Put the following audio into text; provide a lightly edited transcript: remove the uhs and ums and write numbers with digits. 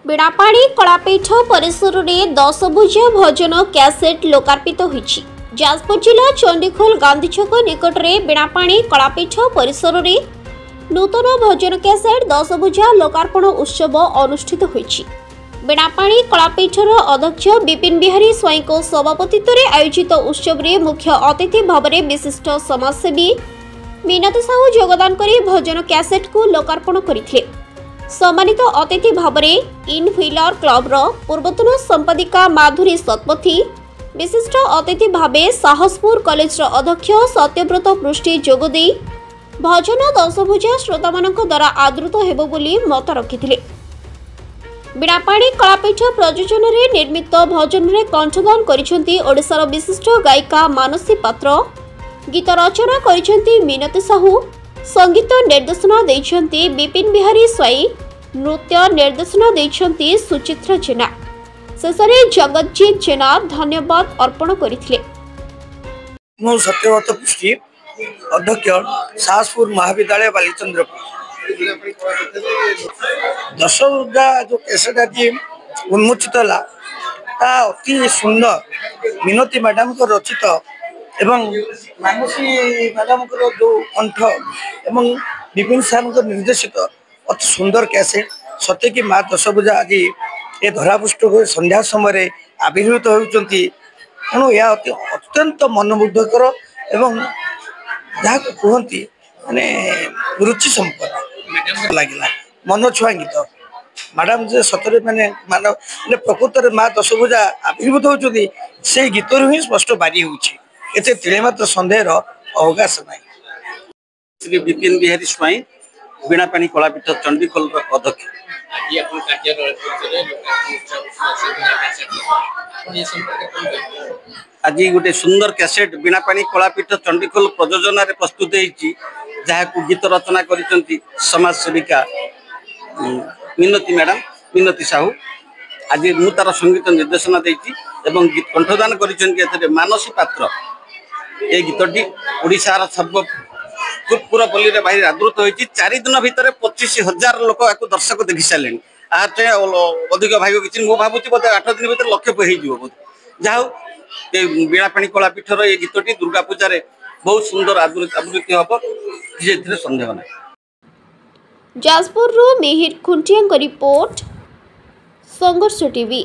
बीणापाणी कलापीठ परिसर में 10 भुजा भजन कैसेट लोकार्पित होईछि। जाजपुर जिला चंडीखोल गांधी छक निकट में बीणापाणी कलापीठ परिसर में नूतन भजन कैसेट 10 भुजा लोकार्पण उत्सव अनुष्ठित होईछि। बीणापाणी कलापीठर अध्यक्ष विपिन बिहारी स्वाई सभापतित्व में आयोजित उत्सव में मुख्य अतिथि भाव में विशिष्ट समाजसेवी मिनती साहू योगदान करी भजन कैसेट को लोकार्पण करथिले। सम्मानित अतिथि भाव में इन व्हीलर क्लब पूर्वतन संपादिका माधुरी सतपथी, विशिष्ट अतिथि भाव साहसपुर कॉलेज अध्यक्ष सत्यव्रत पृष्टि जोगदे भजन 10 भुजा श्रोता मानक द्वारा आदृत हेबो बोली मत रखिथिले। बीणापाणी कलापीठ प्रयोजन में निर्मित भजन में कंठदान करिसेंती ओडिशार विशिष्ट गायिका मानसी पात्र, गीत रचना करिसेंती मिनती साहू, संगीत निर्देशना देइछंती विपिन बिहारी स्वाई, नृत्य निर्देशना देइछंती सुचित्रा जेना। शेषरे जगतजीत जेना धन्यवाद अर्पण करिथिले। मो सत्यव्रत पृष्टि अध्यक्ष साहसपुर महाविद्यालय बालीचंद्रपुर। 10 भुजा जो कैसेट आज उन्मोचित है अति सुंदर मिनती मैडम को रचित एवं मानसी मैडम को जो कंठ एवं विपिन साहब को निर्देशित अति सुंदर कैसेट सत्य कि माँ 10 भुजा आज ये धरापृष्ठ हो संध्या समय आविर्भूत होती तेणु यह अत्यंत मनमुग्धकर एवं जहाँ कहती माने रुचि संपन्न लगे मन छुआ गीत मैडम जे सतरे माने मान प्रकृत में माँ 10 भुजा आविर्भूत होती से गीत ही स्पष्ट बारी होते तिले मात्र सन्देह अवकाश ना। श्री विपिन बिहारी स्वाई बीणापाणी कलापीठ चंडीखोल अध्यक्ष। आज गोटे सुंदर कैसेट बीणापाणी कलापीठ चंडीखोल प्रयोजन प्रस्तुत होती जहाँ गीत रचना करिसेंती समाज सेविका मिनती मैडम मिनती साहू। आज मु तार संगीत निर्देशना देती एवं गीत कंठदान करिसेंती मानसी पात्र। ये गीतटी ओडिशार सर्व पूरा पल्ली में बाहर आदृत होती 4 दिन भितर 25,000 लोक या दर्शक देखी सारे अधिक भाग किसी मुझे भावुँ बोधे 8 दिन भर लक्ष्य हो जहाँ बीणापाणी कलापीठर ये गीतटी दुर्गा पूजा बहुत सुंदर आवृत्ति हम किसी सन्देह ना। जाजपुर मिहिर खुंटिया रिपोर्ट संघर्ष टीवी।